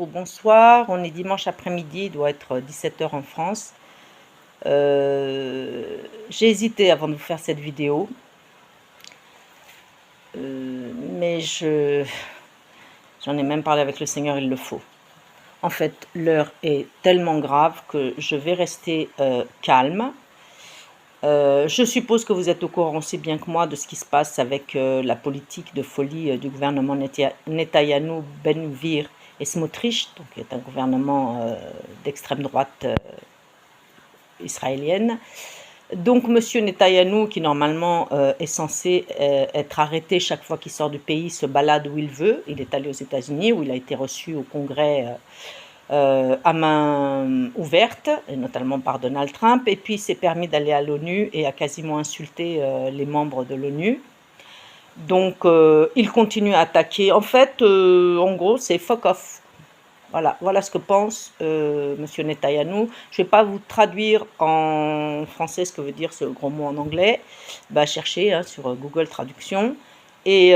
ou bonsoir. On est dimanche après-midi, il doit être 17 h en France. J'ai hésité avant de vous faire cette vidéo. Mais j'en ai même parlé avec le Seigneur, il le faut. En fait, l'heure est tellement grave que je vais rester calme. Je suppose que vous êtes au courant aussi bien que moi de ce qui se passe avec la politique de folie du gouvernement Netanyahou, Ben Gvir et Smotrich, donc qui est un gouvernement d'extrême droite israélienne. Donc monsieur Netanyahou, qui normalement est censé être arrêté chaque fois qu'il sort du pays, se balade où il veut. Il est allé aux États-Unis où il a été reçu au Congrès à main ouverte, et notamment par Donald Trump, et puis il s'est permis d'aller à l'ONU et a quasiment insulté les membres de l'ONU. Donc il continue à attaquer. En fait, en gros, c'est fuck off. Voilà ce que pense monsieur Netanyahou. Je ne vais pas vous traduire en français ce que veut dire ce gros mot en anglais. Bah, cherchez sur Google Traduction. Et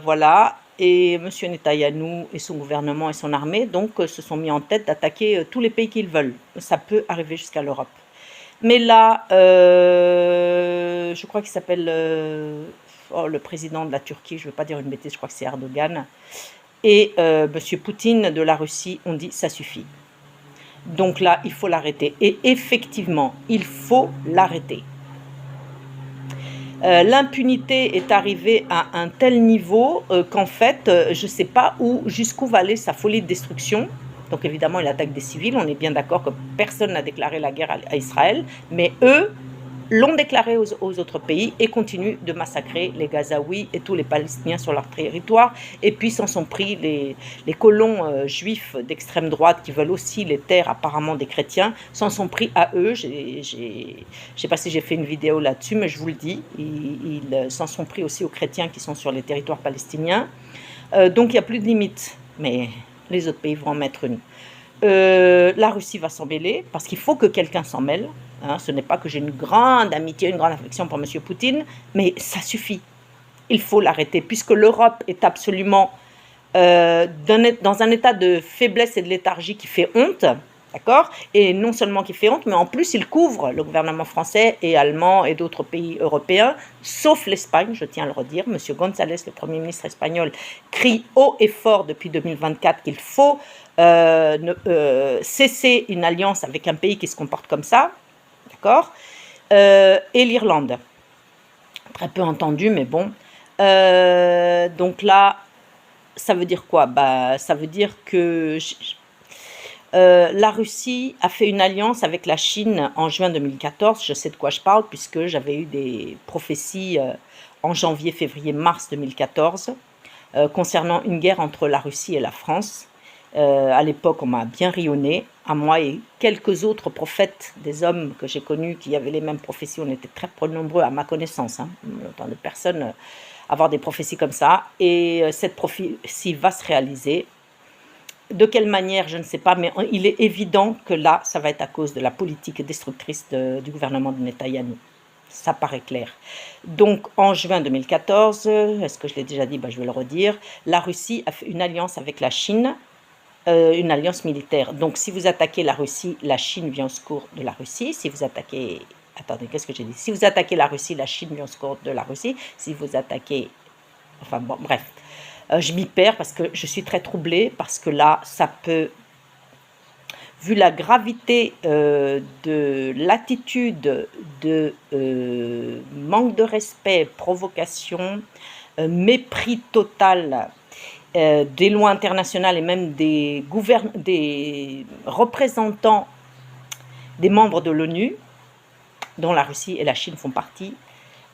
voilà. Et M. Netanyahou et son gouvernement et son armée donc se sont mis en tête d'attaquer tous les pays qu'ils veulent. Ça peut arriver jusqu'à l'Europe. Mais là, je crois qu'il s'appelle le président de la Turquie, je ne veux pas dire une bêtise, je crois que c'est Erdogan, et M. Poutine de la Russie ont dit ça suffit. Donc là, il faut l'arrêter. Et effectivement, il faut l'arrêter. L'impunité est arrivée à un tel niveau qu'en fait, je ne sais pas jusqu'où va aller sa folie de destruction. Donc évidemment, il attaque des civils. On est bien d'accord que personne n'a déclaré la guerre à Israël. Mais eux l'ont déclaré aux autres pays et continuent de massacrer les Gazaouis et tous les Palestiniens sur leur territoire. Et puis s'en sont pris les colons juifs d'extrême droite qui veulent aussi les terres apparemment des chrétiens, s'en sont pris à eux. Je ne sais pas si j'ai fait une vidéo là-dessus, mais je vous le dis, ils s'en sont pris aussi aux chrétiens qui sont sur les territoires palestiniens. Donc il n'y a plus de limite, mais les autres pays vont en mettre une. La Russie va s'en mêler, parce qu'il faut que quelqu'un s'en mêle. Ce n'est pas que j'ai une grande amitié, une grande affection pour M. Poutine, mais ça suffit. Il faut l'arrêter, puisque l'Europe est absolument dans un état de faiblesse et de léthargie qui fait honte, d'accord? Et non seulement qui fait honte, mais en plus il couvre le gouvernement français et allemand et d'autres pays européens, sauf l'Espagne, je tiens à le redire. M. González, le Premier ministre espagnol, crie haut et fort depuis 2024 qu'il faut cesser une alliance avec un pays qui se comporte comme ça, d'accord, et l'Irlande. Très peu entendu, mais bon. Donc là, ça veut dire quoi? Ça veut dire que la Russie a fait une alliance avec la Chine en juin 2014. Je sais de quoi je parle, puisque j'avais eu des prophéties en janvier, février, mars 2014 concernant une guerre entre la Russie et la France. À l'époque, on m'a bien ri au nez, à moi et quelques autres prophètes, des hommes que j'ai connus qui avaient les mêmes prophéties. On était très peu nombreux à ma connaissance, autant de personnes avoir des prophéties comme ça. Et cette prophétie va se réaliser. De quelle manière, je ne sais pas, mais il est évident que là, ça va être à cause de la politique destructrice du gouvernement de Netanyahou. Ça paraît clair. Donc, en juin 2014, est-ce que je l'ai déjà dit? Je vais le redire. La Russie a fait une alliance avec la Chine, une alliance militaire. Donc, si vous attaquez la Russie, la Chine vient au secours de la Russie. Si vous attaquez... Attendez, qu'est-ce que j'ai dit? Si vous attaquez la Russie, la Chine vient au secours de la Russie. Si vous attaquez... Enfin, bon, bref. Je m'y perds parce que je suis très troublée, parce que là, ça peut... Vu la gravité de l'attitude de manque de respect, provocation, mépris total des lois internationales et même des représentants des membres de l'ONU, dont la Russie et la Chine font partie,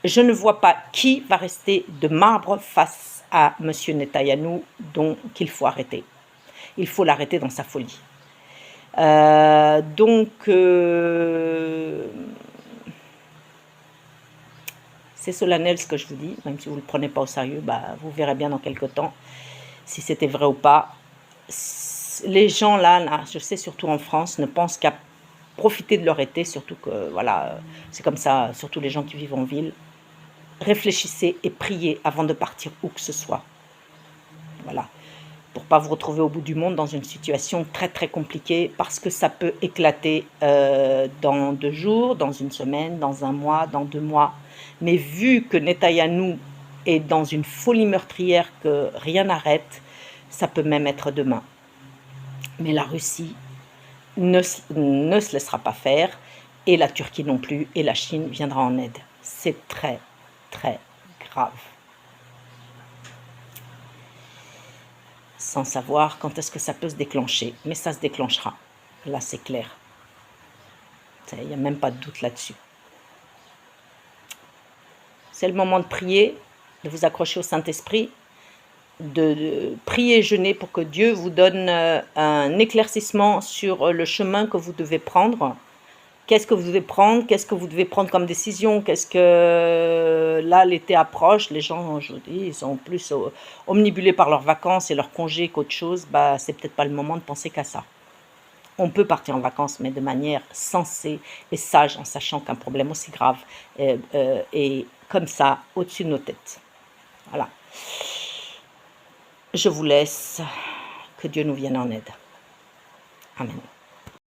je ne vois pas qui va rester de marbre face à M. Netanyahou, qu'il faut arrêter. Il faut l'arrêter dans sa folie. C'est solennel ce que je vous dis, même si vous ne le prenez pas au sérieux, vous verrez bien dans quelques temps si c'était vrai ou pas. Les gens là, je sais surtout en France, ne pensent qu'à profiter de leur été, surtout que voilà, c'est comme ça, surtout les gens qui vivent en ville. Réfléchissez et priez avant de partir où que ce soit. Voilà. pour pas vous retrouver au bout du monde dans une situation très très compliquée parce que ça peut éclater dans 2 jours, dans une semaine, dans un mois, dans 2 mois. Mais vu que Netanyahou est dans une folie meurtrière que rien n'arrête, ça peut même être demain. Mais la Russie ne se laissera pas faire, et la Turquie non plus, et la Chine viendra en aide. C'est très très grave. Sans savoir quand est-ce que ça peut se déclencher. Mais ça se déclenchera. Là, c'est clair. Il n'y a même pas de doute là-dessus. C'est le moment de prier, de vous accrocher au Saint-Esprit, de prier et jeûner pour que Dieu vous donne un éclaircissement sur le chemin que vous devez prendre. Qu'est-ce que vous devez prendre? Qu'est-ce que vous devez prendre comme décision? Qu'est-ce que... Là, l'été approche, les gens, je vous dis, ils sont plus omnibulés par leurs vacances et leurs congés qu'autre chose. Bah, c'est peut-être pas le moment de penser qu'à ça. On peut partir en vacances, mais de manière sensée et sage, en sachant qu'un problème aussi grave est comme ça, au-dessus de nos têtes. Voilà. Je vous laisse. Que Dieu nous vienne en aide. Amen.